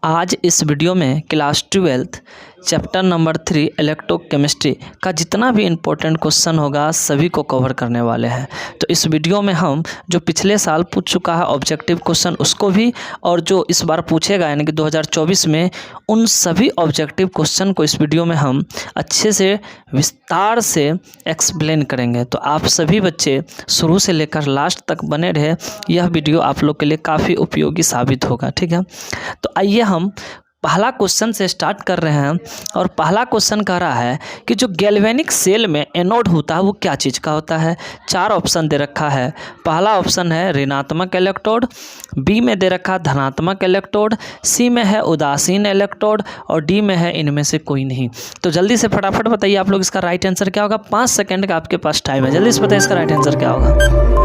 आज इस वीडियो में क्लास 12 चैप्टर नंबर 3 इलेक्ट्रोकेमिस्ट्री का जितना भी इम्पोर्टेंट क्वेश्चन होगा सभी को कवर करने वाले हैं। तो इस वीडियो में हम जो पिछले साल पूछ चुका है ऑब्जेक्टिव क्वेश्चन उसको भी, और जो इस बार पूछेगा यानी कि 2024 में, उन सभी ऑब्जेक्टिव क्वेश्चन को इस वीडियो में हम अच्छे से विस्तार से एक्सप्लेन करेंगे। तो आप सभी बच्चे शुरू से लेकर लास्ट तक बने रहे, यह वीडियो आप लोग के लिए काफ़ी उपयोगी साबित होगा। ठीक है, तो आइए हम पहला क्वेश्चन से स्टार्ट कर रहे हैं। और पहला क्वेश्चन कह रहा है कि जो गैल्वेनिक सेल में एनोड होता है वो क्या चीज़ का होता है। 4 ऑप्शन दे रखा है। पहला ऑप्शन है ऋणात्मक इलेक्ट्रोड, बी में दे रखा धनात्मक इलेक्ट्रोड, सी में है उदासीन इलेक्ट्रोड और डी में है इनमें से कोई नहीं। तो जल्दी से फटाफट बताइए आप लोग इसका राइट आंसर क्या होगा। 5 सेकेंड का आपके पास टाइम है, जल्दी से बताइए इसका राइट आंसर क्या होगा।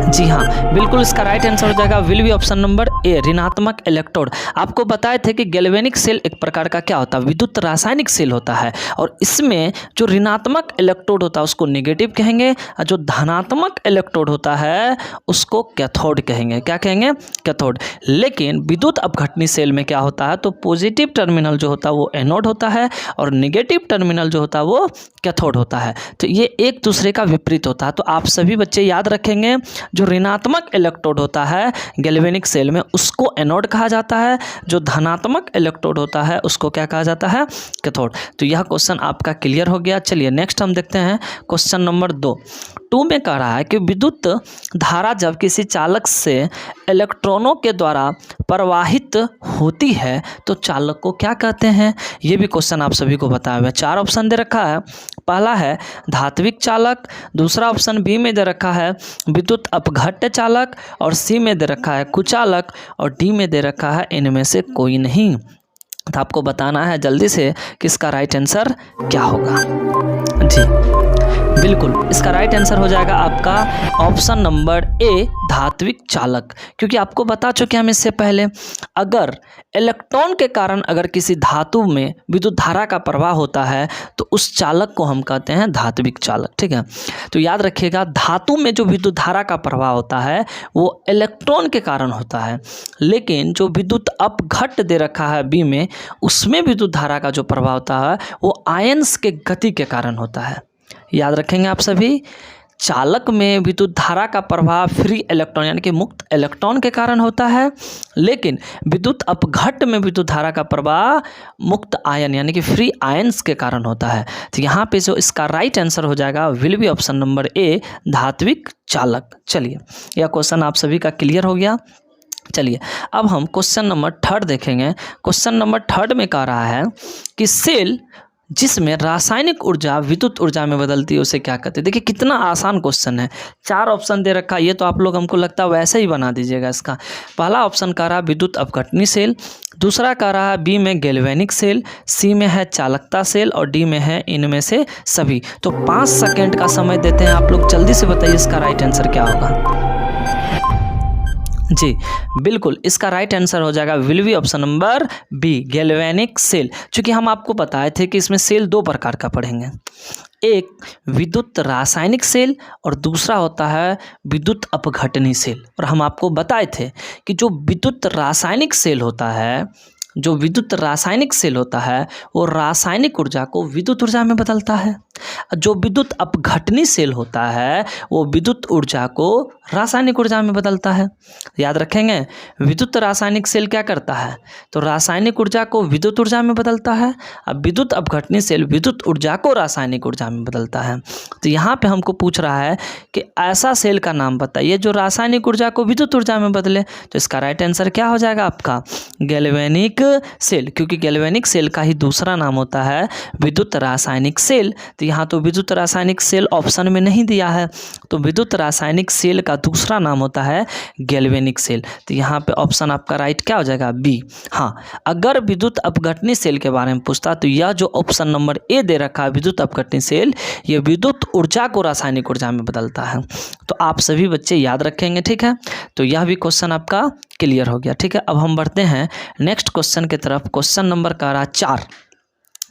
जी हाँ, बिल्कुल इसका राइट आंसर हो जाएगा will be option number A, ऋणात्मक इलेक्ट्रोड। आपको बताए थे कि गैल्वेनिक सेल एक प्रकार का क्या होता है, विद्युत रासायनिक सेल होता है, और इसमें जो ऋणात्मक इलेक्ट्रोड होता है उसको नेगेटिव कहेंगे और जो धनात्मक इलेक्ट्रोड होता है उसको कैथोड कहेंगे। क्या कहेंगे? कैथोड। लेकिन विद्युत अपघटनी सेल में क्या होता है, तो पॉजिटिव टर्मिनल जो होता है वो एनोड होता है और नेगेटिव टर्मिनल जो होता है वो कैथोड होता है। तो ये एक दूसरे का विपरीत होता है। तो आप सभी बच्चे याद रखेंगे, जो ऋणात्मक इलेक्ट्रोड होता है गैल्वेनिक सेल में उसको एनोड कहा जाता है, जो धनात्मक इलेक्ट्रोड होता है उसको क्या कहा जाता है, कैथोड। तो यह क्वेश्चन आपका क्लियर हो गया। चलिए नेक्स्ट हम देखते हैं क्वेश्चन नंबर 2 में कह रहा है कि विद्युत धारा जब किसी चालक से इलेक्ट्रॉनों के द्वारा प्रवाहित होती है तो चालक को क्या कहते हैं। ये भी क्वेश्चन आप सभी को बताया हुआ है। 4 ऑप्शन दे रखा है। पहला है धात्विक चालक, दूसरा ऑप्शन बी में दे रखा है विद्युत अपघट्य चालक, और सी में दे रखा है कुचालक, और डी में दे रखा है इनमें से कोई नहीं। तो आपको बताना है जल्दी से कि इसका राइट आंसर क्या होगा। जी बिल्कुल, इसका राइट आंसर हो जाएगा आपका ऑप्शन नंबर ए, धात्विक चालक। क्योंकि आपको बता चुके हम इससे पहले, अगर इलेक्ट्रॉन के कारण अगर किसी धातु में विद्युत धारा का प्रवाह होता है तो उस चालक को हम कहते हैं धात्विक चालक। ठीक है, तो याद रखिएगा धातु में जो विद्युत धारा का प्रवाह होता है वो इलेक्ट्रॉन के कारण होता है, लेकिन जो विद्युत अपघट्य दे रखा है बी में, उसमें विद्युत धारा का जो प्रवाह होता है वो आयन्स के गति के कारण होता है। याद रखेंगे आप सभी, चालक में विद्युत धारा का प्रवाह फ्री इलेक्ट्रॉन यानी कि मुक्त इलेक्ट्रॉन के कारण होता है, लेकिन विद्युत अपघट्य में विद्युत धारा का प्रवाह मुक्त आयन यानी कि फ्री आयन्स के कारण होता है। तो यहाँ पे जो इसका राइट आंसर हो जाएगा will be option number A, धात्विक चालक। चलिए यह क्वेश्चन आप सभी का क्लियर हो गया। चलिए अब हम क्वेश्चन नंबर 3 देखेंगे। क्वेश्चन नंबर 3 में कह रहा है कि सेल जिसमें रासायनिक ऊर्जा विद्युत ऊर्जा में बदलती है उसे क्या कहते हैं। देखिए कितना आसान क्वेश्चन है। 4 ऑप्शन दे रखा है, ये तो आप लोग हमको लगता है वैसे ही बना दीजिएगा इसका। पहला ऑप्शन कह रहा है विद्युत अपघटनी सेल, दूसरा कह रहा है बी में गैल्वेनिक सेल, सी में है चालकता सेल और डी में है इनमें से सभी। तो 5 सेकेंड का समय देते हैं, आप लोग जल्दी से बताइए इसका राइट आंसर क्या होगा। जी बिल्कुल, इसका राइट आंसर हो जाएगा will be option number B, galvanic cell. चूंकि हम आपको बताए थे कि इसमें सेल 2 प्रकार का पढ़ेंगे, एक विद्युत रासायनिक सेल और दूसरा होता है विद्युत अपघटनी सेल। और हम आपको बताए थे कि जो विद्युत रासायनिक सेल होता है, जो विद्युत रासायनिक सेल होता है वो रासायनिक ऊर्जा को विद्युत ऊर्जा में बदलता है। जो विद्युत अपघटनी सेल होता है वो विद्युत ऊर्जा को रासायनिक ऊर्जा में बदलता है। याद रखेंगे, विद्युत रासायनिक सेल क्या करता है, तो रासायनिक ऊर्जा को विद्युत ऊर्जा में बदलता है। अब विद्युत अपघटनी सेल विद्युत ऊर्जा को रासायनिक ऊर्जा में बदलता है। तो यहाँ पे हमको पूछ रहा है कि ऐसा सेल का नाम बताइए जो रासायनिक ऊर्जा को विद्युत ऊर्जा में बदले। तो इसका राइट आंसर क्या हो जाएगा आपका, गैल्वेनिक सेल। क्योंकि गैल्वेनिक सेल का ही दूसरा नाम होता है विद्युत रासायनिक सेल। तो यहाँ तो विद्युत रासायनिक सेल ऑप्शन में नहीं दिया है, तो विद्युत रासायनिक सेल का दूसरा नाम होता है गैल्वेनिक सेल। तो यहाँ पे ऑप्शन आपका राइट क्या हो जाएगा, बी। हाँ, अगर विद्युत अपघटनी सेल के बारे में पूछता तो यह जो ऑप्शन नंबर ए दे रखा है विद्युत अपघटनी सेल, ये विद्युत ऊर्जा को रासायनिक ऊर्जा में बदलता है। तो आप सभी बच्चे याद रखेंगे। ठीक है, तो यह भी क्वेश्चन आपका क्लियर हो गया। ठीक है, अब हम बढ़ते हैं नेक्स्ट क्वेश्चन की तरफ। क्वेश्चन नंबर का रहा 4।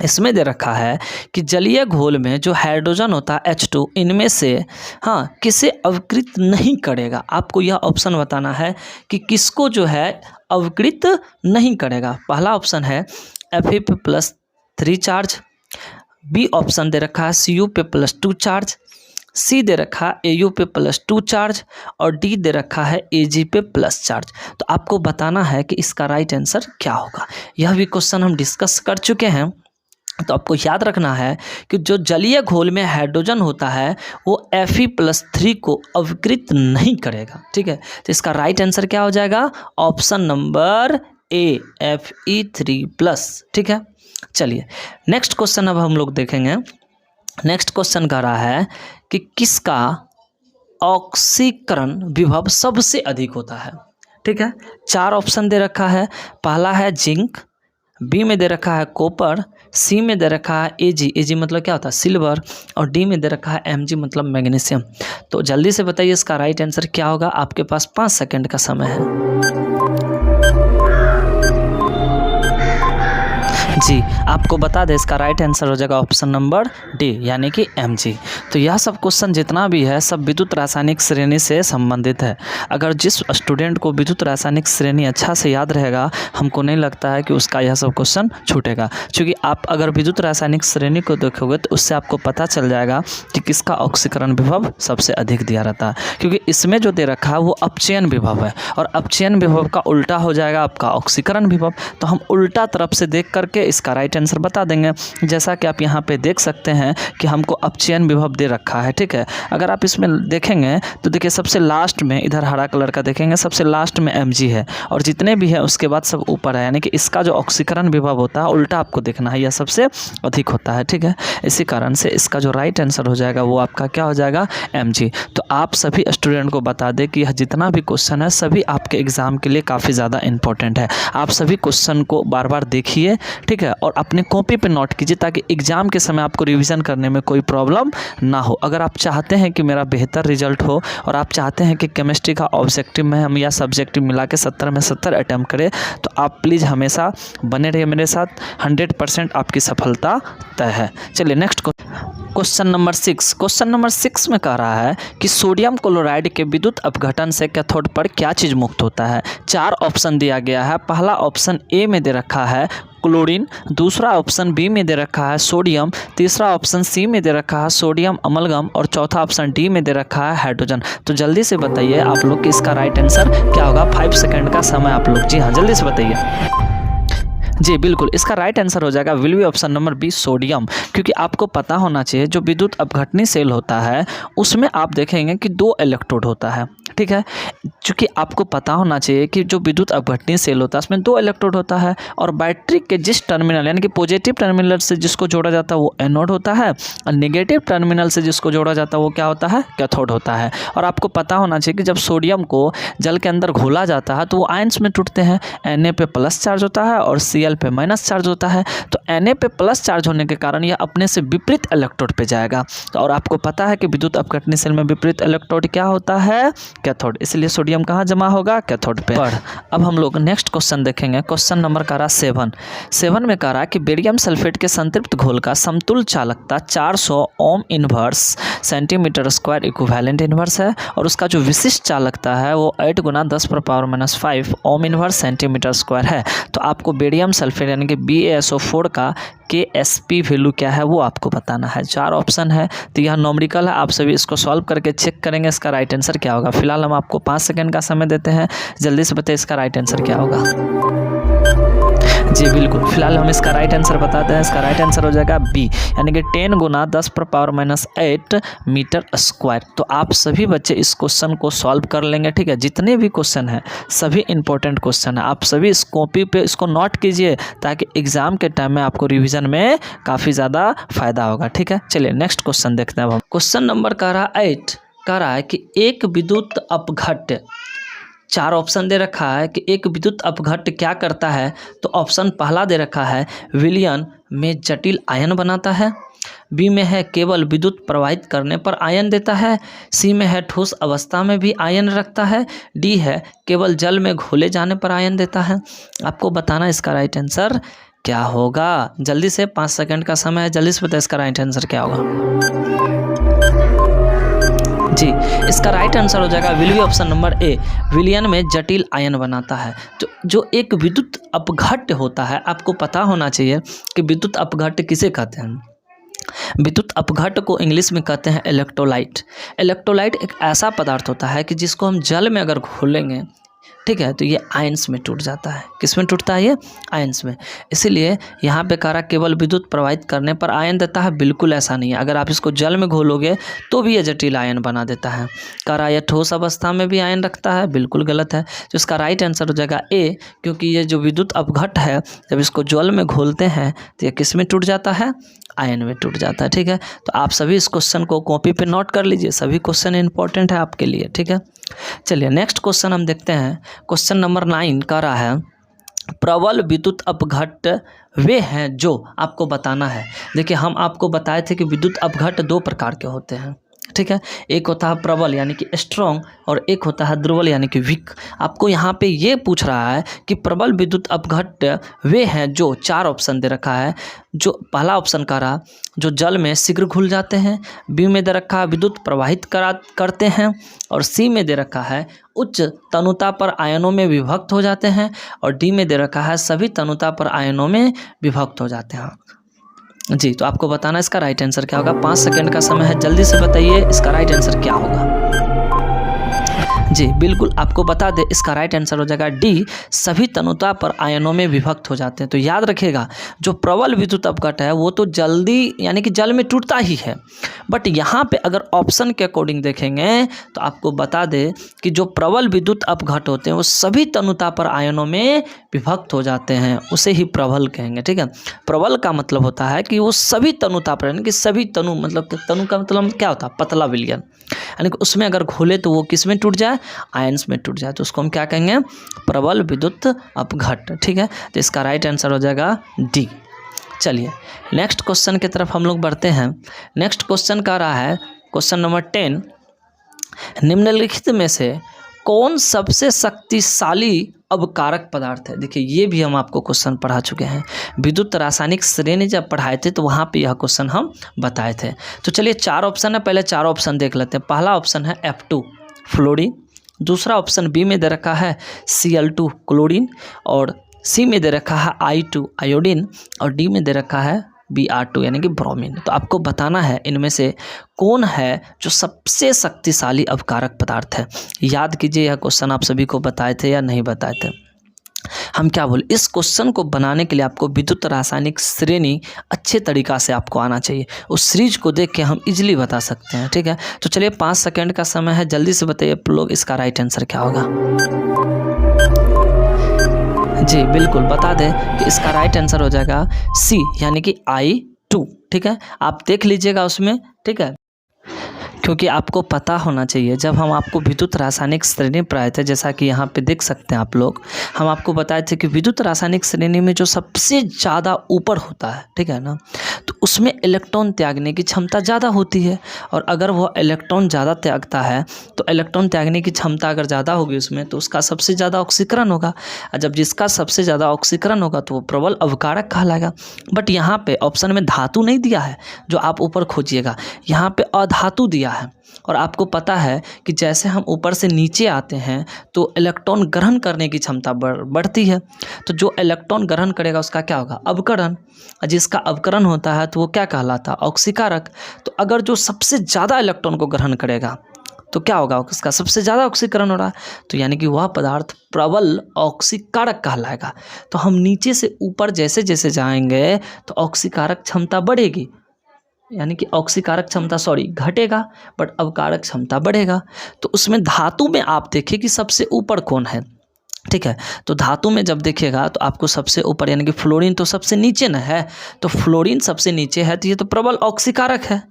इसमें दे रखा है कि जलीय घोल में जो हाइड्रोजन होता है H2, इनमें से किसे अवकृत नहीं करेगा। आपको यह ऑप्शन बताना है कि किसको जो है अवकृत नहीं करेगा। पहला ऑप्शन है Fe पे +3 चार्ज, बी ऑप्शन दे रखा है Cu पे +2 चार्ज, सी दे रखा है Au पे +2 चार्ज और डी दे रखा है Ag पे प्लस चार्ज। तो आपको बताना है कि इसका राइट आंसर क्या होगा। यह भी क्वेश्चन हम डिस्कस कर चुके हैं। तो आपको याद रखना है कि जो जलीय घोल में हाइड्रोजन होता है वो Fe+3 को अवकृत नहीं करेगा। ठीक है, तो इसका राइट आंसर क्या हो जाएगा? Option number A, Fe3+। ठीक है, चलिए नेक्स्ट क्वेश्चन अब हम लोग देखेंगे। नेक्स्ट क्वेश्चन कह रहा है कि किसका ऑक्सीकरण विभव सबसे अधिक होता है। ठीक है, 4 ऑप्शन दे रखा है। पहला है जिंक, बी में दे रखा है कॉपर, सी में दे रखा है Ag मतलब क्या होता है? सिल्वर, और डी में दे रखा है Mg मतलब मैग्नीशियम। तो जल्दी से बताइए इसका राइट आंसर क्या होगा। आपके पास 5 सेकंड का समय है। जी, आपको बता दें इसका राइट आंसर हो जाएगा ऑप्शन नंबर डी, यानी कि Mg। तो यह सब क्वेश्चन जितना भी है सब विद्युत रासायनिक श्रेणी से संबंधित है। अगर जिस स्टूडेंट को विद्युत रासायनिक श्रेणी अच्छा से याद रहेगा, हमको नहीं लगता है कि उसका यह सब क्वेश्चन छूटेगा, क्योंकि आप अगर विद्युत रासायनिक श्रेणी को देखोगे तो उससे आपको पता चल जाएगा कि किसका ऑक्सीकरण विभव सबसे अधिक दिया रहता है। क्योंकि इसमें जो दे रखा है वो अपचयन विभव है, और अपचयन विभव का उल्टा हो जाएगा आपका ऑक्सीकरण विभव। तो हम उल्टा तरफ से देख करके इसका राइट आंसर बता देंगे। जैसा कि आप यहाँ पे देख सकते हैं कि हमको अपचयन विभव दे रखा है। ठीक है, अगर आप इसमें देखेंगे तो देखिए सबसे लास्ट में, इधर हरा कलर का देखेंगे, सबसे लास्ट में Mg है और जितने भी है उसके बाद सब ऊपर है, यानी कि इसका जो ऑक्सीकरण विभव होता है उल्टा आपको देखना है, यह सबसे अधिक होता है। ठीक है, इसी कारण से इसका जो राइट आंसर हो जाएगा वो आपका क्या हो जाएगा? Mg। तो आप सभी स्टूडेंट को बता दें कि यह जितना भी क्वेश्चन है सभी आपके एग्जाम के लिए काफ़ी ज़्यादा इंपॉर्टेंट है। आप सभी क्वेश्चन को बार बार देखिए, ठीक है, और अपने कॉपी पे नोट कीजिए ताकि एग्जाम के समय आपको रिवीजन करने में कोई प्रॉब्लम ना हो। अगर आप चाहते हैं कि मेरा बेहतर रिजल्ट हो और आप चाहते हैं कि केमिस्ट्री का ऑब्जेक्टिव में हम या सब्जेक्टिव मिला के 70 में 70 अटैम्प्ट करें, तो आप प्लीज़ हमेशा बने रहिए मेरे साथ। 100% आपकी सफलता तय है। चलिए next question number 6। Question number 6 में कह रहा है कि सोडियम क्लोराइड के विद्युत अपघटन से कैथोड पर क्या चीज़ मुक्त होता है। 4 ऑप्शन दिया गया है। पहला ऑप्शन ए में दे रखा है क्लोरीन, दूसरा ऑप्शन बी में दे रखा है सोडियम, तीसरा ऑप्शन सी में दे रखा है सोडियम अमलगम और चौथा ऑप्शन डी में दे रखा है हाइड्रोजन। तो जल्दी से बताइए आप लोग कि इसका राइट आंसर क्या होगा। 5 सेकंड का समय आप लोग, जी हाँ जल्दी से बताइए। जी बिल्कुल, इसका राइट आंसर हो जाएगा will be option number B sodium. क्योंकि आपको पता होना चाहिए जो विद्युत अपघटनी सेल होता है उसमें आप देखेंगे कि 2 इलेक्ट्रोड होता है। ठीक है, चूँकि आपको पता होना चाहिए कि जो विद्युत अपघटनी सेल होता है उसमें 2 इलेक्ट्रोड होता है और बैटरी के जिस टर्मिनल यानी कि पॉजिटिव टर्मिनल से जिसको जोड़ा जाता है वो एनोड होता है और नेगेटिव टर्मिनल से जिसको जोड़ा जाता है वो क्या होता है? कैथोड होता है। और आपको पता होना चाहिए कि जब सोडियम को जल के अंदर घोला जाता है तो वो आयंस में टूटते हैं। Na पे प्लस चार्ज होता है और Cl पे माइनस चार्ज होता है। तो Na पे प्लस चार्ज होने के कारण यह अपने से विपरीत इलेक्ट्रोड पे जाएगा। और आपको पता है कि विद्युत अपघटनी सेल में विपरीत इलेक्ट्रोड क्या होता है? कैथोड। इसलिए सोडियम कहाँ जमा होगा? कैथोड पे। अब हम लोग नेक्स्ट क्वेश्चन देखेंगे। क्वेश्चन नंबर कह रहा 7 में कह रहा कि बेरियम सल्फेट के संतृप्त घोल का समतुल्य चालकता 400 ohm inverse centimetre square equivalent inverse है और उसका जो विशिष्ट चालकता है वो 8 × 10⁻⁻5 ओम इनवर्स सेंटीमीटर स्क्वायर है। तो आपको बेरियम सल्फेट यानी कि BaSO4 का KSP वैल्यू क्या है वो आपको बताना है। 4 ऑप्शन है, तो यह नॉमरिकल है। आप सभी इसको सॉल्व करके चेक करेंगे इसका राइट आंसर क्या होगा। फिलहाल हम आपको 5 सेकंड का समय देते हैं, जल्दी से बताइए इसका राइट आंसर क्या होगा। जी बिल्कुल, फिलहाल हम इसका राइट आंसर बताते हैं। इसका राइट आंसर हो जाएगा बी, यानी कि 10 × 10⁻⁻8 मीटर स्क्वायर। तो आप सभी बच्चे इस क्वेश्चन को सॉल्व कर लेंगे। ठीक है, जितने भी क्वेश्चन हैं सभी इंपॉर्टेंट क्वेश्चन है। आप सभी इस कॉपी पे इसको नोट कीजिए ताकि एग्जाम के टाइम में आपको रिविजन में काफ़ी ज़्यादा फायदा होगा। ठीक है, चलिए नेक्स्ट क्वेश्चन देखते हैं। अब हम क्वेश्चन नंबर कह रहा 8 कह रहा है कि एक विद्युत अपघट्य, 4 ऑप्शन दे रखा है कि एक विद्युत अपघट्य क्या करता है। तो ऑप्शन पहला दे रखा है विलयन में जटिल आयन बनाता है, बी में है केवल विद्युत प्रवाहित करने पर आयन देता है, सी में है ठोस अवस्था में भी आयन रखता है, डी है केवल जल में घोले जाने पर आयन देता है। आपको बताना इसका राइट आंसर क्या होगा? जल्दी से 5 सेकंड का समय है, जल्दी से बताइए इसका राइट आंसर क्या होगा। जी, इसका राइट आंसर हो जाएगा will be option number A, विलयन में जटिल आयन बनाता है। जो एक विद्युत अपघट्य होता है, आपको पता होना चाहिए कि विद्युत अपघट्य किसे कहते हैं। विद्युत अपघट्य को इंग्लिश में कहते हैं इलेक्ट्रोलाइट। इलेक्ट्रोलाइट एक ऐसा पदार्थ होता है कि जिसको हम जल में अगर घोलेंगे, ठीक है, तो ये आयंस में टूट जाता है। किस में टूटता है? ये आयंस में। इसीलिए यहाँ पे कह रहा केवल विद्युत प्रवाहित करने पर आयन देता है, बिल्कुल ऐसा नहीं है। अगर आप इसको जल में घोलोगे तो भी ये जटिल आयन बना देता है। कह रहा ये ठोस अवस्था में भी आयन रखता है, बिल्कुल गलत है। तो इसका राइट आंसर हो जाएगा ए, क्योंकि ये जो विद्युत अपघट्य है, जब इसको जल में घोलते हैं तो ये किस में टूट जाता है? आयन में टूट जाता है। ठीक है, तो आप सभी इस क्वेश्चन को कॉपी पे नोट कर लीजिए, सभी क्वेश्चन इंपॉर्टेंट है आपके लिए। ठीक है, चलिए नेक्स्ट क्वेश्चन हम देखते हैं। क्वेश्चन नंबर 9 कह रहा है प्रबल विद्युत अपघट्य वे हैं जो आपको बताना है। देखिए, हम आपको बताए थे कि विद्युत अपघट्य 2 प्रकार के होते हैं। ठीक है, एक होता है प्रबल यानी कि स्ट्रॉन्ग, और एक होता है दुर्बल यानी कि वीक। आपको यहाँ पे ये पूछ रहा है कि प्रबल विद्युत अपघट्य वे हैं जो 4 ऑप्शन दे रखा है। जो पहला ऑप्शन कह रहा जो जल में शीघ्र घुल जाते हैं, बी में दे रखा है विद्युत प्रवाहित करते हैं, और सी में दे रखा है उच्च तनुता पर आयनों में विभक्त हो जाते हैं, और डी में दे रखा है सभी तनुता पर आयनों में विभक्त हो जाते हैं। जी, तो आपको बताना इसका राइट आंसर क्या होगा। 5 सेकंड का समय है, जल्दी से बताइए इसका राइट आंसर क्या होगा। जी बिल्कुल, आपको बता दें इसका राइट आंसर हो जाएगा डी, सभी तनुता पर आयनों में विभक्त हो जाते हैं। तो याद रखिएगा, जो प्रबल विद्युत अपघट्य है वो तो जल्दी यानी कि जल में टूटता ही है, बट यहाँ पे अगर ऑप्शन के अकॉर्डिंग देखेंगे तो आपको बता दें कि जो प्रबल विद्युत अपघट्य होते हैं वो सभी तनुता पर आयनों में विभक्त हो जाते हैं, उसे ही प्रबल कहेंगे। ठीक है, प्रबल का मतलब होता है कि वो सभी तनुता पर, यानी कि सभी तनु, मतलब तनु का मतलब क्या होता है? पतला विलयन, यानी कि उसमें अगर घोले तो वो किस में टूट जाए? आयंस में टूट जाए, तो उसको हम क्या कहेंगे? प्रबल विद्युत अपघट्य। ठीक है, तो इसका राइट आंसर हो जाएगा डी। चलिए नेक्स्ट क्वेश्चन की तरफ हम लोग बढ़ते हैं। नेक्स्ट क्वेश्चन कह रहा है क्वेश्चन नंबर 10, निम्नलिखित में से कौन सबसे शक्तिशाली अवकारक पदार्थ है? देखिए, ये भी हम आपको क्वेश्चन पढ़ा चुके हैं। विद्युत रासायनिक श्रेणी जब पढ़ाए थे तो वहाँ पे यह क्वेश्चन हम बताए थे। तो चलिए 4 ऑप्शन है, पहले 4 ऑप्शन देख लेते हैं। पहला ऑप्शन है F2 फ्लोरीन, दूसरा ऑप्शन बी में दे रखा है Cl2 क्लोरीन, और सी में दे रखा है I2 आयोडीन, और डी में दे रखा है Br2 यानी कि ब्रोमीन। तो आपको बताना है इनमें से कौन है जो सबसे शक्तिशाली अवकारक पदार्थ है। याद कीजिए, यह क्वेश्चन आप सभी को बताए थे या नहीं बताए थे। हम क्या बोले, इस क्वेश्चन को बनाने के लिए आपको विद्युत रासायनिक श्रेणी अच्छे तरीक़ा से आपको आना चाहिए। उस सीरीज को देख के हम इजीली बता सकते हैं। ठीक है, तो चलिए 5 सेकंड का समय है, जल्दी से बताइए आप लोग इसका राइट आंसर क्या होगा। जी बिल्कुल, बता दें कि इसका राइट आंसर हो जाएगा सी, यानी कि I2। ठीक है, आप देख लीजिएगा उसमें। ठीक है, क्योंकि आपको पता होना चाहिए, जब हम आपको विद्युत रासायनिक श्रेणी पढ़ाए थे, जैसा कि यहाँ पे देख सकते हैं आप लोग, हम आपको बताए थे कि विद्युत रासायनिक श्रेणी में जो सबसे ज़्यादा ऊपर होता है, ठीक है ना, तो उसमें इलेक्ट्रॉन त्यागने की क्षमता ज़्यादा होती है। और अगर वह इलेक्ट्रॉन ज़्यादा त्यागता है तो इलेक्ट्रॉन त्यागने की क्षमता अगर ज़्यादा होगी उसमें, तो उसका सबसे ज़्यादा ऑक्सीकरण होगा, और जब जिसका सबसे ज़्यादा ऑक्सीकरण होगा तो वो प्रबल अवकारक कहलाएगा। बट यहाँ पे ऑप्शन में धातु नहीं दिया है, जो आप ऊपर खोजिएगा, यहाँ पे अधातु दिया है। और आपको पता है कि जैसे हम ऊपर से नीचे आते हैं तो इलेक्ट्रॉन ग्रहण करने की क्षमता बढ़ती है। तो जो इलेक्ट्रॉन ग्रहण करेगा उसका क्या होगा? अवकरण। जिसका अवकरण होता है तो वो क्या कहलाता है? ऑक्सीकारक। तो अगर जो सबसे ज़्यादा इलेक्ट्रॉन को ग्रहण करेगा तो क्या होगा? उसका सबसे ज़्यादा ऑक्सीकरण हो रहा है, तो यानी कि वह पदार्थ प्रबल ऑक्सीकारक कहलाएगा। तो हम नीचे से ऊपर जैसे जैसे जाएंगे तो ऑक्सीकारक क्षमता बढ़ेगी, यानी कि ऑक्सीकारक क्षमता घटेगा, बट अवकारक क्षमता बढ़ेगा। तो उसमें धातु में आप देखिए कि सबसे ऊपर कौन है। ठीक है, तो धातु में जब देखिएगा तो आपको सबसे ऊपर, यानी कि फ्लोरीन तो सबसे नीचे न है, तो फ्लोरीन सबसे नीचे है, तो ये तो प्रबल ऑक्सीकारक है।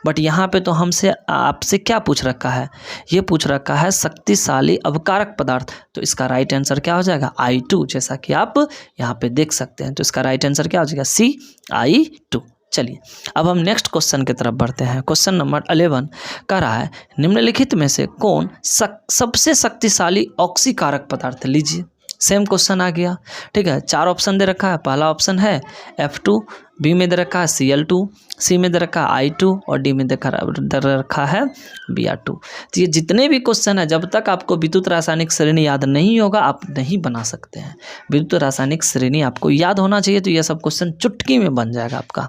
बट यहाँ पे तो हमसे आपसे क्या पूछ रखा है? ये पूछ रखा है शक्तिशाली अवकारक पदार्थ। तो इसका राइट आंसर क्या हो जाएगा? I2, जैसा कि आप यहाँ पे देख सकते हैं। तो इसका राइट आंसर क्या हो जाएगा? C, I2। चलिए अब हम नेक्स्ट क्वेश्चन की तरफ बढ़ते हैं। क्वेश्चन नंबर 11 कह रहा है निम्नलिखित में से कौन सबसे शक्तिशाली ऑक्सीकारक पदार्थ? लीजिए, सेम क्वेश्चन आ गया। ठीक है, 4 ऑप्शन दे रखा है। पहला ऑप्शन है F2, बी में दे रखा है Cl2, सी में दे रखा है I2 और डी में दे रखा है Br2। तो ये जितने भी क्वेश्चन है, जब तक आपको विद्युत रासायनिक श्रेणी याद नहीं होगा आप नहीं बना सकते हैं। विद्युत रासायनिक श्रेणी आपको याद होना चाहिए, तो यह सब क्वेश्चन चुटकी में बन जाएगा आपका।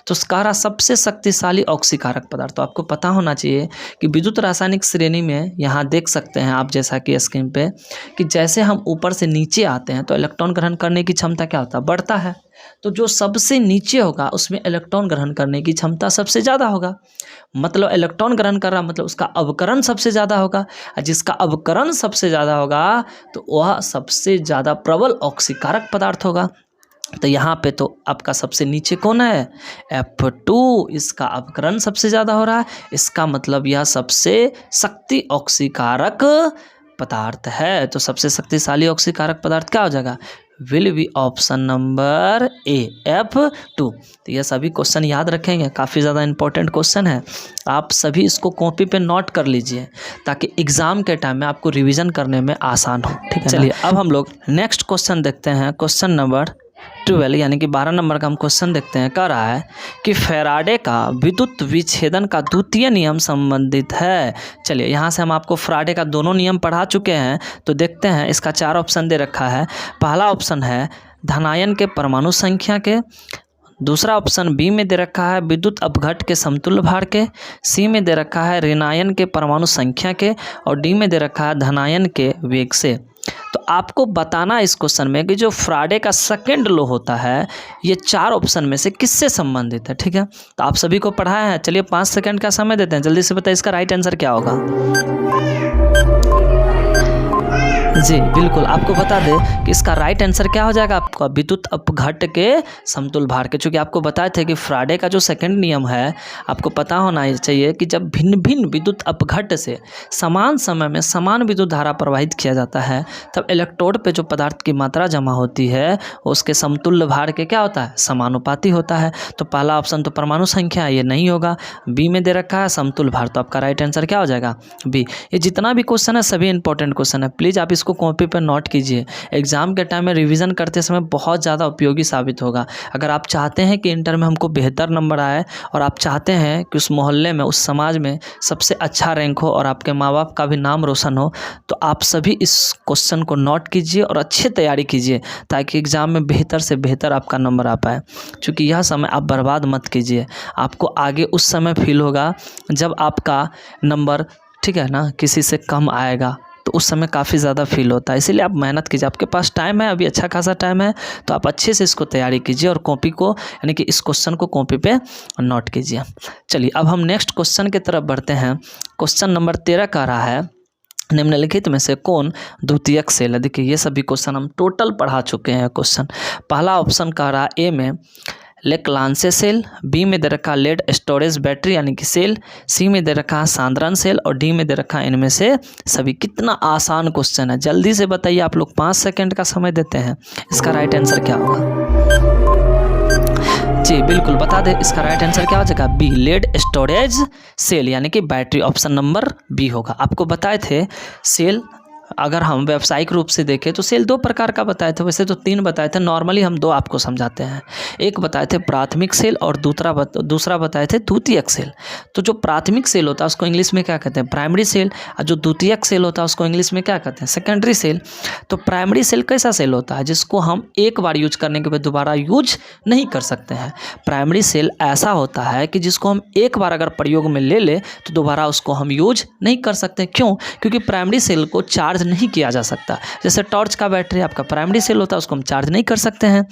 तो स्कारा सबसे शक्तिशाली ऑक्सीकारक पदार्थ, तो आपको पता होना चाहिए कि विद्युत रासायनिक श्रेणी में यहाँ देख सकते हैं आप, जैसा कि स्क्रीन पे, कि जैसे हम ऊपर से नीचे आते हैं तो इलेक्ट्रॉन ग्रहण करने की क्षमता क्या होता है, बढ़ता है। तो जो सबसे नीचे होगा उसमें इलेक्ट्रॉन ग्रहण करने की क्षमता सबसे ज़्यादा होगा। मतलब इलेक्ट्रॉन ग्रहण कर रहा मतलब उसका अवकरण सबसे ज़्यादा होगा, और जिसका अवकरण सबसे ज़्यादा होगा तो वह सबसे ज़्यादा प्रबल ऑक्सीकारक पदार्थ होगा। तो यहाँ पे तो आपका सबसे नीचे कौन है, F2, इसका अवकरण सबसे ज़्यादा हो रहा है। इसका मतलब यह सबसे शक्ति ऑक्सीकारक पदार्थ है। तो सबसे शक्तिशाली ऑक्सीकारक पदार्थ क्या हो जाएगा, will be option number A, F2। तो यह सभी क्वेश्चन याद रखेंगे, काफ़ी ज़्यादा इंपॉर्टेंट क्वेश्चन है। आप सभी इसको कॉपी पे नोट कर लीजिए ताकि एग्ज़ाम के टाइम में आपको रिवीजन करने में आसान हो। ठीक है, चलिए अब हम लोग नेक्स्ट क्वेश्चन देखते हैं। क्वेश्चन नंबर 12 यानी कि 12 नंबर का हम क्वेश्चन देखते हैं। कह रहा है कि फैराडे का विद्युत विच्छेदन का द्वितीय नियम संबंधित है। चलिए यहाँ से हम आपको फैराडे का दोनों नियम पढ़ा चुके हैं, तो देखते हैं। इसका 4 ऑप्शन दे रखा है। पहला ऑप्शन है धनायन के परमाणु संख्या के, दूसरा ऑप्शन बी में दे रखा है विद्युत अपघट के समतुल्य भार के, सी में दे रखा है ऋणायन के परमाणु संख्या के, और डी में दे रखा है धनायन के वेग से। तो आपको बताना इस क्वेश्चन में कि जो फैराडे का सेकंड लॉ होता है ये 4 ऑप्शन में से किससे संबंधित है। ठीक है, तो आप सभी को पढ़ाया है। चलिए 5 सेकंड का समय देते हैं, जल्दी से बताइए इसका राइट आंसर क्या होगा। जी बिल्कुल, आपको बता दें कि इसका राइट आंसर क्या हो जाएगा आपका, विद्युत अपघट के समतुल्य भार के। चूँकि आपको बताए थे कि फैराडे का जो सेकंड नियम है आपको पता होना चाहिए कि जब भिन्न भिन्न विद्युत अपघट से समान समय में समान विद्युत धारा प्रवाहित किया जाता है तब इलेक्ट्रोड पे जो पदार्थ की मात्रा जमा होती है उसके समतुल्य भार के क्या होता है, समानुपाती होता है। तो पहला ऑप्शन तो परमाणु संख्या ये नहीं होगा, बी में दे रखा है समतुल्य भार, तो आपका राइट आंसर क्या हो जाएगा, बी। ये जितना भी क्वेश्चन है सभी इंपॉर्टेंट क्वेश्चन है, प्लीज़ आप इसको कॉपी पर नोट कीजिए। एग्जाम के टाइम में रिवीजन करते समय बहुत ज़्यादा उपयोगी साबित होगा। अगर आप चाहते हैं कि इंटर में हमको बेहतर नंबर आए और आप चाहते हैं कि उस मोहल्ले में उस समाज में सबसे अच्छा रैंक हो और आपके माँ बाप का भी नाम रोशन हो, तो आप सभी इस क्वेश्चन को नोट कीजिए और अच्छी तैयारी कीजिए ताकि एग्ज़ाम में बेहतर से बेहतर आपका नंबर आ पाए। क्योंकि यह समय आप बर्बाद मत कीजिए, आपको आगे उस समय फील होगा जब आपका नंबर, ठीक है ना, किसी से कम आएगा, तो उस समय काफ़ी ज़्यादा फील होता है। इसीलिए आप मेहनत कीजिए, आपके पास टाइम है, अभी अच्छा खासा टाइम है, तो आप अच्छे से इसको तैयारी कीजिए और कॉपी को यानी कि इस क्वेश्चन को कॉपी पे नोट कीजिए। चलिए अब हम नेक्स्ट क्वेश्चन की तरफ बढ़ते हैं। क्वेश्चन नंबर 13 कह रहा है निम्नलिखित में से कौन द्वितीयक सेल है। देखिए ये सभी क्वेश्चन हम टोटल पढ़ा चुके हैं क्वेश्चन। पहला ऑप्शन कह रहा है ए में लेक्लांसे सेल, बी में दे रखा लेड स्टोरेज बैटरी यानी कि सेल, सी में दे रखा है सांद्रण सेल और डी में दे रखा है इनमें से सभी। कितना आसान क्वेश्चन है, जल्दी से बताइए। आप लोग 5 सेकंड का समय देते हैं, इसका राइट आंसर क्या होगा। जी बिल्कुल बता दें, इसका राइट आंसर क्या हो जाएगा, बी लेड स्टोरेज सेल यानी कि बैटरी, ऑप्शन नंबर बी होगा। आपको बताए थे सेल, अगर हम व्यावसायिक रूप से देखें तो सेल 2 प्रकार का बताए थे, वैसे तो 3 बताए थे, नॉर्मली हम 2 आपको समझाते हैं। एक बताए थे प्राथमिक सेल और दूसरा बताए थे द्वितीयक सेल। तो जो प्राथमिक सेल होता है उसको इंग्लिश में क्या कहते हैं, प्राइमरी सेल, और जो द्वितीयक सेल होता है उसको इंग्लिश में क्या कहते हैं, सेकेंडरी सेल। तो प्राइमरी सेल कैसा सेल होता है जिसको हम एक बार यूज करने के बाद दोबारा यूज नहीं कर सकते हैं। प्राइमरी सेल ऐसा होता है कि जिसको हम एक बार अगर प्रयोग में ले ले तो दोबारा उसको हम यूज नहीं कर सकते। क्यों, क्योंकि प्राइमरी सेल को चार्ज नहीं किया जा सकता। जैसे टॉर्च का बैटरी आपका प्राइमरी सेल होता है, उसको हम चार्ज नहीं कर सकते हैं।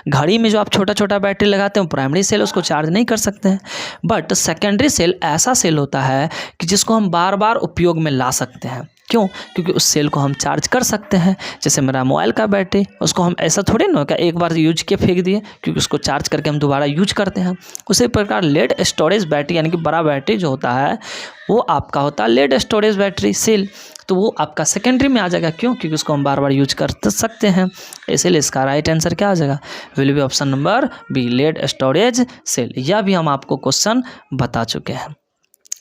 घड़ी में जो आप छोटा छोटा बैटरी लगाते हैं प्राइमरी सेल, उसको चार्ज नहीं कर सकते हैं। बट सेकेंडरी सेल ऐसा सेल होता है कि जिसको हम बार बार उपयोग में ला सकते हैं। क्यों, क्योंकि उस सेल को हम चार्ज कर सकते हैं। जैसे मेरा मोबाइल का बैटरी, उसको हम ऐसा थोड़ी ना कि एक बार यूज किए फेंक दिए, क्योंकि उसको चार्ज करके हम दोबारा यूज करते हैं। उसी प्रकार लेड स्टोरेज बैटरी यानी कि बड़ा बैटरी जो होता है वो आपका होता है लेड स्टोरेज बैटरी सेल, तो वो आपका सेकेंडरी में आ जाएगा। क्यों, क्योंकि उसको हम बार बार यूज कर सकते हैं। इसीलिए इसका राइट आंसर क्या आ जाएगा, will be option number B lead storage cell. यह भी हम आपको क्वेश्चन बता चुके हैं।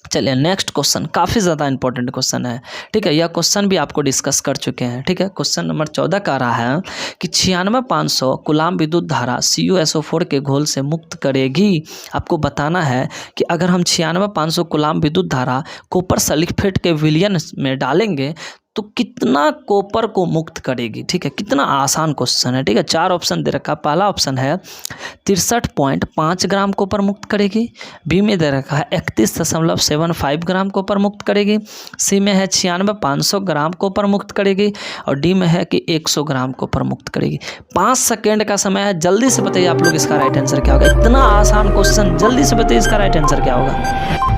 चलिए नेक्स्ट क्वेश्चन काफ़ी ज़्यादा इंपॉर्टेंट क्वेश्चन है, ठीक है। यह क्वेश्चन भी आपको डिस्कस कर चुके हैं, ठीक है। क्वेश्चन नंबर 14 का रहा है कि 96,500 कूलाम विद्युत धारा CuSO4 के घोल से मुक्त करेगी। आपको बताना है कि अगर हम 96,500 कूलाम विद्युत धारा कॉपर सल्फेट के विलयन में डालेंगे तो कितना कॉपर को मुक्त करेगी, ठीक है। कितना आसान क्वेश्चन है, ठीक है। 4 ऑप्शन दे रखा। पहला ऑप्शन है 63.5 ग्राम कॉपर मुक्त करेगी, बी में दे रखा है 31.75 ग्राम कॉपर मुक्त करेगी, सी में है 96,500 ग्राम कॉपर मुक्त करेगी और डी में है कि 100 ग्राम कॉपर मुक्त करेगी। 5 सेकेंड का समय है, जल्दी से बताइए आप लोग इसका राइट आंसर क्या होगा। इतना आसान क्वेश्चन, जल्दी से बताइए इसका राइट आंसर क्या होगा।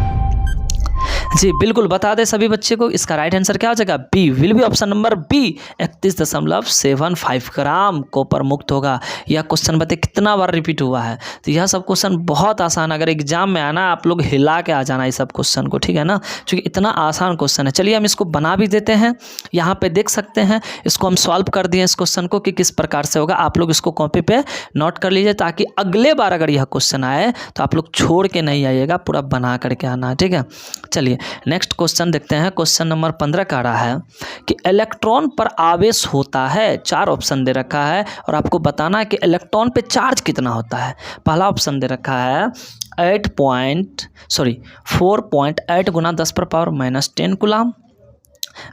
जी बिल्कुल बता दें सभी बच्चे को, इसका राइट आंसर क्या हो जाएगा, B will be option number B 31.75 gram copper मुक्त होगा। यह क्वेश्चन बताइए कितना बार रिपीट हुआ है। तो यह सब क्वेश्चन बहुत आसान, अगर एग्जाम में आना आप लोग हिला के आ जाना इस सब क्वेश्चन को, ठीक है ना, क्योंकि इतना आसान क्वेश्चन है। चलिए हम इसको बना भी देते हैं, यहाँ पे देख सकते हैं इसको हम सॉल्व कर दिए इस क्वेश्चन को कि किस प्रकार से होगा। आप लोग इसको कॉपी पे नोट कर लीजिए ताकि अगले बार अगर यह क्वेश्चन आए तो आप लोग छोड़ के नहीं आइएगा, पूरा बना करके आना है, ठीक है। चलिए नेक्स्ट क्वेश्चन देखते हैं। क्वेश्चन नंबर 15 का रहा है कि इलेक्ट्रॉन पर आवेश होता है। 4 ऑप्शन दे रखा है और आपको बताना है कि इलेक्ट्रॉन पे चार्ज कितना होता है। पहला ऑप्शन दे रखा है 4.8 गुना 10⁻⁻10 कूलाम,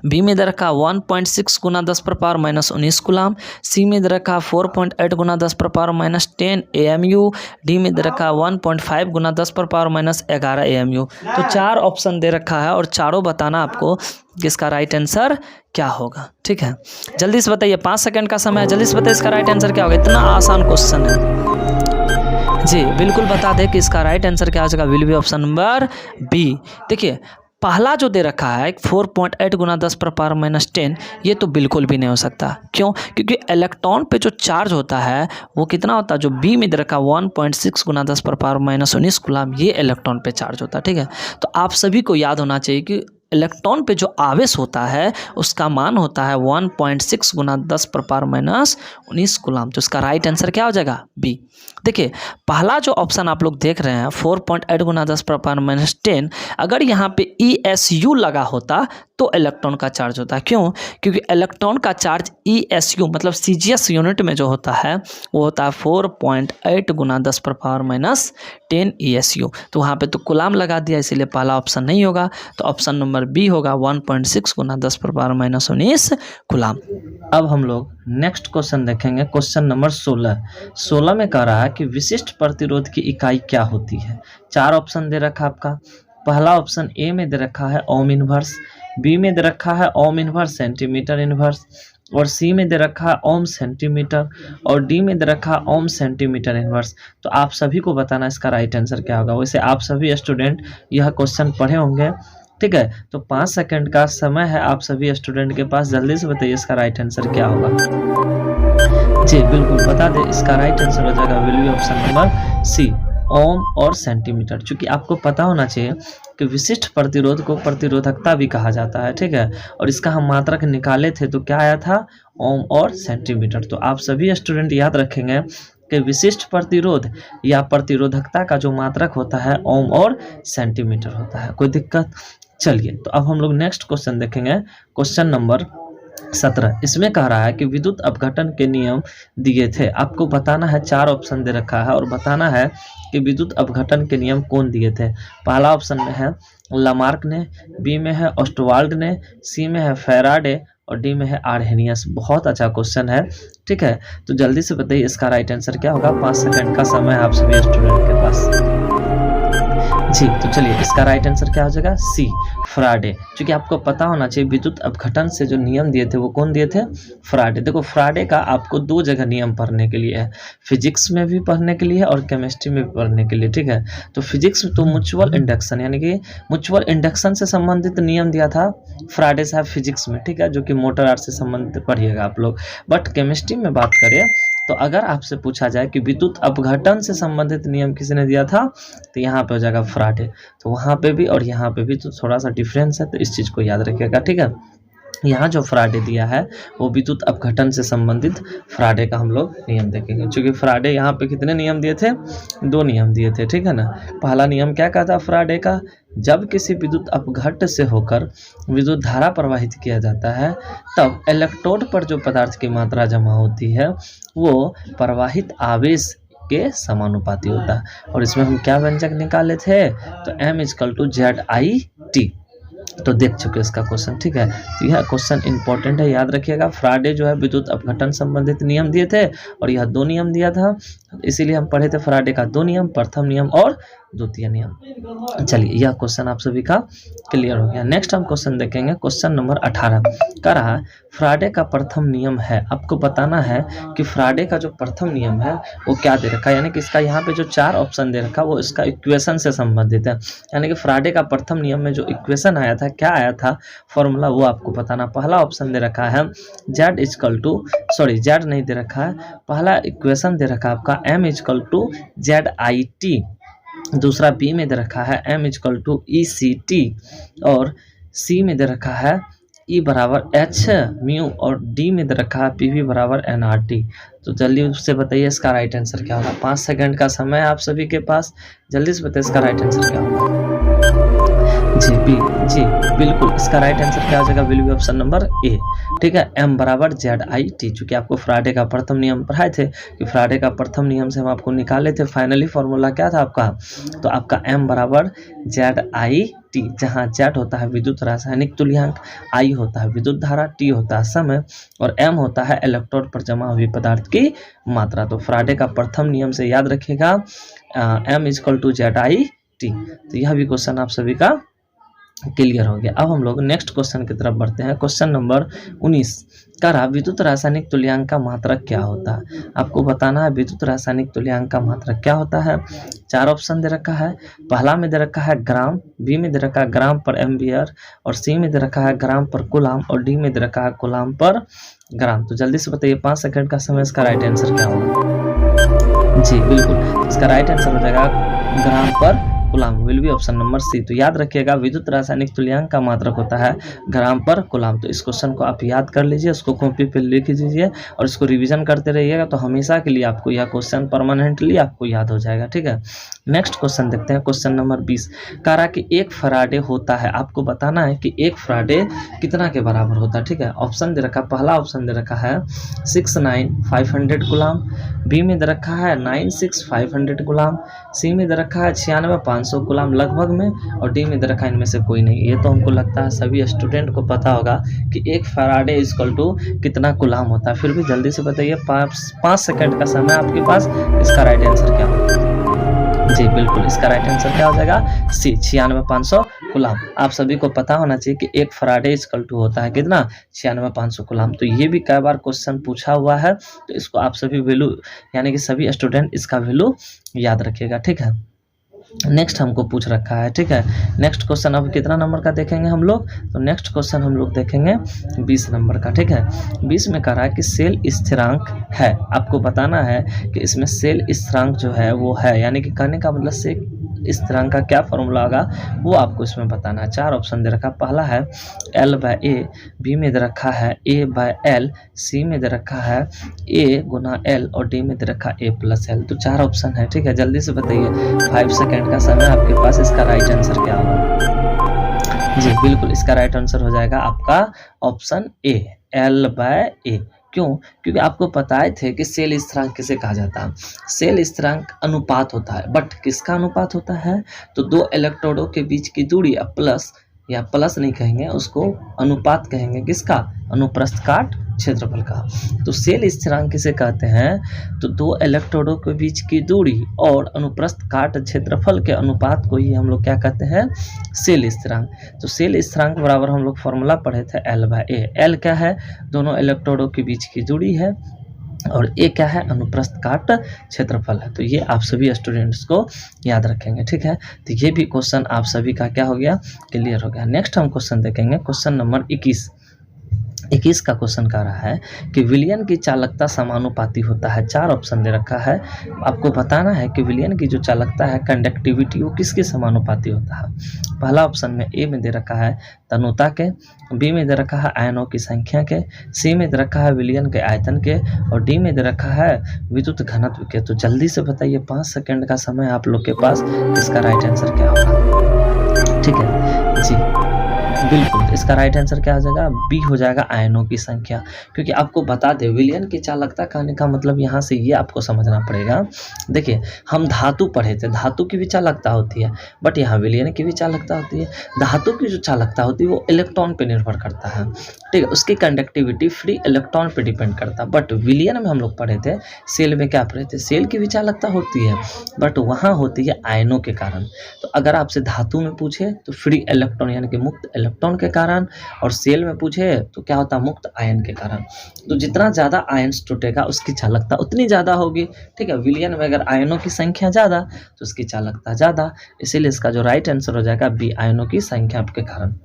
बी में दे रखा 1.6 गुना 10⁻⁻19 कूलाम, सी में दे रखा 4.8 गुना 10⁻⁻10 AMU, डी में दे रखा 1.5 गुना 10⁻⁻11 AMU। तो 4 ऑप्शन दे रखा है और चारों बताना आपको कि इसका राइट आंसर क्या होगा, ठीक है। जल्दी से बताइए, 5 सेकंड का समय है, जल्दी से बताइए इसका राइट आंसर क्या होगा। इतना आसान क्वेश्चन है। जी बिल्कुल बता दें कि इसका राइट आंसर क्या हो जाएगा, will be option number B. देखिए पहला जो दे रखा है 4.8 गुना 10⁻⁻10 ये तो बिल्कुल भी नहीं हो सकता। क्यों? क्योंकि इलेक्ट्रॉन पे जो चार्ज होता है वो कितना होता है, जो बी में दे रखा 1.6 गुना 10⁻⁻19 कूलाम, ये इलेक्ट्रॉन पे चार्ज होता है, ठीक है। तो आप सभी को याद होना चाहिए कि इलेक्ट्रॉन पे जो आवेश होता है उसका मान होता है 1.6 गुना 10⁻⁻19 कूलाम। तो इसका राइट आंसर क्या हो जाएगा, बी। देखिए पहला जो ऑप्शन आप लोग देख रहे हैं 4.8 गुना 10⁻⁻10, अगर यहाँ पे ESU लगा होता तो इलेक्ट्रॉन का चार्ज होता है। क्यों? क्योंकि इलेक्ट्रॉन का चार्ज ESU मतलब CGS यूनिट में जो होता है वो होता है 4.8 गुना 10⁻⁻10 ESU। तो वहाँ पे तो कूलाम लगा दिया, इसीलिए पहला ऑप्शन नहीं होगा। तो ऑप्शन नंबर बी होगा 1.6 गुना 10⁻⁻19 कूलाम। अब हम लोग नेक्स्ट क्वेश्चन देखेंगे, क्वेश्चन नंबर 16 में कह रहा है कि विशिष्ट प्रतिरोध की इकाई क्या होती है। 4 ऑप्शन दे रखा आपका। पहला ऑप्शन ए में दे रखा है ओम इनवर्स, बी में दे रखा है ओम इनवर्स सेंटीमीटर इनवर्स, और सी में दे रखा है ओम सेंटीमीटर, और डी में दे रखा है ओम सेंटीमीटर इनवर्स। तो आप सभी को बताना इसका राइट आंसर क्या होगा। वैसे आप सभी स्टूडेंट यह क्वेश्चन पढ़े होंगे, ठीक है। तो 5 सेकंड का समय है आप सभी स्टूडेंट के पास, जल्दी से बताइए इसका राइट आंसर क्या होगा। जी बिल्कुल बता दें, इसका राइट आंसर हो जाएगा will be option number C, ohm और सेंटीमीटर। क्योंकि आपको पता होना चाहिए कि विशिष्ट प्रतिरोध को प्रतिरोधकता भी कहा जाता है, ठीक है। और इसका हम मात्रक निकाले थे तो क्या आया था, ओम और सेंटीमीटर। तो आप सभी स्टूडेंट याद रखेंगे कि विशिष्ट प्रतिरोध या प्रतिरोधकता का जो मात्रक होता है ओम और सेंटीमीटर होता है। कोई दिक्कत? चलिए तो अब हम लोग नेक्स्ट क्वेश्चन देखेंगे, क्वेश्चन नंबर 17। इसमें कह रहा है कि विद्युत अपघटन के नियम दिए थे। आपको बताना है, 4 ऑप्शन दे रखा है और बताना है कि विद्युत अपघटन के नियम कौन दिए थे। पहला ऑप्शन में है लामार्क ने, बी में है ऑस्टवाल्ड ने, सी में है फैराडे और डी में है आर्हेनियस। बहुत अच्छा क्वेश्चन है, ठीक है। तो जल्दी से बताइए इसका राइट आंसर क्या होगा। 5 सेकंड का समय है आप सभी स्टूडेंट के पास। जी तो चलिए इसका राइट आंसर क्या हो जाएगा, सी फैराडे। क्योंकि आपको पता होना चाहिए विद्युत अपघटन से जो नियम दिए थे वो कौन दिए थे, फैराडे। देखो फैराडे का आपको 2 जगह नियम पढ़ने के लिए है, फिजिक्स में भी पढ़ने के लिए और केमिस्ट्री में भी पढ़ने के लिए, ठीक है। तो फिजिक्स में तो म्यूचुअल इंडक्शन यानी कि म्यूचुअल इंडक्शन से संबंधित नियम दिया था फैराडे साहब फिजिक्स में, ठीक है, जो कि मोटर आर्ट से संबंधित पढ़िएगा आप लोग। बट केमिस्ट्री में बात करें तो अगर आपसे पूछा जाए कि विद्युत अपघटन से संबंधित नियम किसने दिया था तो यहाँ पे हो जाएगा फैराडे। तो वहाँ पे भी और यहाँ पे भी तो थोड़ा सा डिफरेंस है, तो इस चीज़ को याद रखिएगा, ठीक है। यहाँ जो फैराडे दिया है वो विद्युत अपघटन से संबंधित फैराडे का हम लोग नियम देखेंगे। क्योंकि फैराडे यहाँ पे कितने नियम दिए थे, 2 नियम दिए थे, ठीक है ना। पहला नियम क्या कहता फैराडे का जब किसी विद्युत अपघट्ट से होकर विद्युत धारा प्रवाहित किया जाता है तब इलेक्ट्रोड पर जो पदार्थ की मात्रा जमा होती है वो प्रवाहित आवेश के समानुपाती होता है। और इसमें हम क्या व्यंजक निकाले थे, तो M=ZIT। तो देख चुके इसका क्वेश्चन, ठीक है। तो यह क्वेश्चन इंपॉर्टेंट है, याद रखिएगा। फ्राडे जो है विद्युत अपघटन संबंधित नियम दिए थे और यह 2 नियम दिया था, इसीलिए हम पढ़े थे फ्राडे का 2 नियम, प्रथम नियम और द्वितीय नियम। चलिए यह क्वेश्चन आप सभी का क्लियर हो गया। नेक्स्ट हम क्वेश्चन देखेंगे, क्वेश्चन नंबर 18 कह रहा है फ्राडे का प्रथम नियम है। आपको बताना है कि फ्राडे का जो प्रथम नियम है वो क्या दे रखा है, यानी कि इसका यहाँ पे जो 4 ऑप्शन दे रखा है वो इसका इक्वेशन से संबंधित है। यानी कि फ्राडे का प्रथम नियम में जो इक्वेशन आया था, क्या आया था फॉर्मूला, वो आपको बताना। पहला ऑप्शन दे रखा है Z नहीं दे रखा है, पहला इक्वेशन दे रखा है आपका M=ZIT। दूसरा बी में दे रखा है M=ECT और सी में दे रखा है E=H म्यू और डी में दे रखा है PV=NRT। तो जल्दी उससे बताइए इसका राइट आंसर क्या होगा। 5 सेकंड का समय आप सभी के पास, जल्दी से बताइए इसका राइट आंसर क्या होगा। जी बिल्कुल, इसका राइट आंसर क्या हो जाएगा, will be option number A, ठीक है। M=ZIT। चूंकि आपको फ्राडे का प्रथम नियम पढ़ाए थे कि फ्राडे का प्रथम नियम से हम आपको निकाले थे फाइनली फॉर्मूला क्या था आपका, तो आपका M=ZIT, जहाँ Z होता है विद्युत रासायनिक तुल्यांक, I होता है विद्युत धारा, T होता है समय और M होता है इलेक्ट्रोड पर जमा हुई पदार्थ की मात्रा। तो फ्राडे का प्रथम नियम से याद रखिएगा M=ZIT। तो यह भी क्वेश्चन आप सभी का क्लियर हो गया। अब हम लोग नेक्स्ट क्वेश्चन की तरफ बढ़ते हैं। क्वेश्चन नंबर 19 कह रहा विद्युत रासायनिक तुल्यांक का मात्रक क्या होता है। आपको बताना है विद्युत रासायनिक तुल्यांक का मात्रक क्या होता है। 4 ऑप्शन दे रखा है, पहला में दे रखा है ग्राम, बी में दे रखा है ग्राम पर एम्पियर और सी में दे रखा है ग्राम पर कूलाम और डी में दे रखा है कूलाम पर ग्राम। तो जल्दी से बताइए 5 सेकंड का समय, इसका राइट आंसर क्या होगा। जी बिल्कुल, इसका राइट आंसर हो जाएगा gram per coulomb, will be option number C. तो याद रखिएगा विद्युत रासायनिक तुल्यांक का मात्रक होता है ग्राम पर कूलाम। तो इस क्वेश्चन को आप याद कर लीजिए, उसको कॉपी पे लिख दीजिए और इसको रिवीजन करते रहिएगा, तो हमेशा के लिए आपको यह क्वेश्चन परमानेंटली आपको याद हो जाएगा, ठीक है। नेक्स्ट क्वेश्चन देखते हैं, क्वेश्चन नंबर 20 कह रहा कि एक फराडे होता है। आपको बताना है कि एक फराडे कितना के बराबर होता है, ठीक है। ऑप्शन दे रखा, पहला ऑप्शन दे रखा है 69500 कूलाम, बी में दे रखा है 96500 कूलाम, सी में दे रखा है 96500 कूलाम लगभग में और डी में दे रखा है इनमें से कोई नहीं। ये तो हमको लगता है सभी स्टूडेंट को पता होगा कि एक फराडे इक्वल टू कितना कूलाम होता है। फिर भी जल्दी से बताइए, 5 सेकंड का समय आपके पास, इसका राइट आंसर क्या होगा। जी बिल्कुल, इसका राइट आंसर क्या हो जाएगा, सी 96500 कूलाम। आप सभी को पता होना चाहिए कि एक फराडे इक्वल टू होता है कितना, 96500 कूलाम। तो ये भी कई बार क्वेश्चन पूछा हुआ है, तो इसको आप सभी वैल्यू यानी कि सभी स्टूडेंट इसका वैल्यू याद रखिएगा, ठीक है। नेक्स्ट हमको पूछ रखा है, ठीक है। नेक्स्ट क्वेश्चन अब कितना नंबर का देखेंगे हम लोग, तो नेक्स्ट क्वेश्चन हम लोग देखेंगे 20 नंबर का, ठीक है। 20 में कह रहा है कि सेल स्थिरांक है। आपको बताना है कि इसमें सेल स्थिरांक जो है वो है, यानी कि कहने का मतलब सेल स्थिरांक का क्या फॉर्मूला होगा वो आपको इसमें बताना है। 4 ऑप्शन दे रखा, पहला है L/A, बी में दे रखा है A/L, सी में दे रखा है A×L और डी में दे रखा A+L। तो 4 ऑप्शन है, ठीक है। जल्दी से बताइए, 5 सेकंड का समय आपके पास, इसका राइट आंसर क्या होगा। जी बिल्कुल, इसका राइट आंसर हो जाएगा आपका ऑप्शन ए, L/A। क्यों, क्योंकि आपको बताए थे कि सेल स्थिरांक किसे कहा जाता है। सेल स्थिरांक अनुपात होता है, बट किसका अनुपात होता है, तो 2 इलेक्ट्रोडों के बीच की दूरी या प्लस नहीं कहेंगे उसको, अनुपात कहेंगे किसका, अनुप्रस्थ काट क्षेत्रफल का। तो सेल स्थिरांक किसे कहते हैं, तो 2 इलेक्ट्रोडों के बीच की दूरी और अनुप्रस्थ काट क्षेत्रफल के अनुपात को ही हम लोग क्या कहते हैं, सेल स्थिरांक। तो सेल स्थिरांक बराबर हम लोग फॉर्मूला पढ़े थे L/A। L क्या है, दोनों इलेक्ट्रोडों के बीच की दूरी है और A क्या है, अनुप्रस्थ काट क्षेत्रफल है। तो ये आप सभी स्टूडेंट्स को याद रखेंगे, ठीक है। तो ये भी क्वेश्चन आप सभी का क्या हो गया, क्लियर हो गया। नेक्स्ट हम क्वेश्चन देखेंगे, क्वेश्चन नंबर 21 21 का क्वेश्चन कह रहा है कि विलयन की चालकता समानुपाती होता है। 4 ऑप्शन दे रखा है, आपको बताना है कि विलयन की जो चालकता है कंडक्टिविटी वो किसके समानुपाती होता है। पहला ऑप्शन में ए में दे रखा है तनुता के, बी में दे रखा है आयनों की संख्या के, सी में दे रखा है विलयन के आयतन के और डी में दे रखा है विद्युत घनत्व के। तो जल्दी से बताइए, 5 सेकंड का समय आप लोग के पास, इसका राइट आंसर क्या होगा। ठीक है जी, बिल्कुल इसका राइट आंसर क्या हो जाएगा, बी हो जाएगा आयनों की संख्या। क्योंकि आपको बता दें विलयन की चालकता कहने का मतलब यहाँ से ये आपको समझना पड़ेगा। देखिए हम धातु पढ़े थे, धातु की भी चालकता होती है, बट यहाँ विलयन की भी चालकता होती है। धातु की जो चालकता होती है वो इलेक्ट्रॉन पे निर्भर करता है, ठीक है, उसकी कंडक्टिविटी फ्री इलेक्ट्रॉन पे डिपेंड करता है। बट विलयन में हम लोग पढ़े थे, सेल में क्या पढ़े थे, सेल की भी चालकता होती है बट वहाँ होती है आयनों के कारण। तो अगर आपसे धातु में पूछे तो फ्री इलेक्ट्रॉन यानी कि मुक्त इलेक्ट्रॉन के कारण, और सेल में पूछे तो क्या होता है, मुक्त आयन के कारण। तो जितना ज़्यादा आयन्स टूटेगा उसकी चालकता उतनी ज़्यादा होगी। ठीक है, विलयन में अगर आयनों की संख्या ज़्यादा तो उसकी चालकता ज़्यादा, इसीलिए इसका जो राइट आंसर हो जाएगा बी आयनों की संख्या के कारण।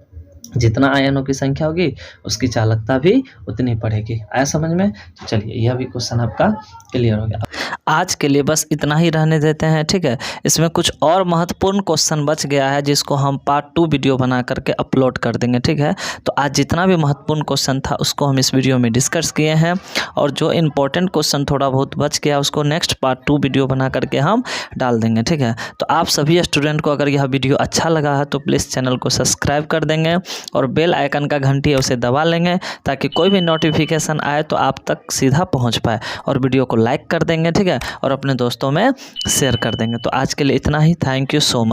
जितना आयनों की संख्या होगी उसकी चालकता भी उतनी बढ़ेगी। आया समझ में। तो चलिए यह भी क्वेश्चन आपका क्लियर हो गया। आज के लिए बस इतना ही रहने देते हैं, ठीक है। इसमें कुछ और महत्वपूर्ण क्वेश्चन बच गया है जिसको हम पार्ट 2 वीडियो बना करके अपलोड कर देंगे, ठीक है। तो आज जितना भी महत्वपूर्ण क्वेश्चन था उसको हम इस वीडियो में डिस्कस किए हैं, और जो इम्पोर्टेंट क्वेश्चन थोड़ा बहुत बच गया उसको नेक्स्ट पार्ट 2 वीडियो बना करके हम डाल देंगे, ठीक है। तो आप सभी स्टूडेंट को अगर यह वीडियो अच्छा लगा है तो प्लीज़ चैनल को सब्सक्राइब कर देंगे और बेल आइकन का घंटी है उसे दबा लेंगे ताकि कोई भी नोटिफिकेशन आए तो आप तक सीधा पहुंच पाए, और वीडियो को लाइक कर देंगे, ठीक है, और अपने दोस्तों में शेयर कर देंगे। तो आज के लिए इतना ही। Thank you so much.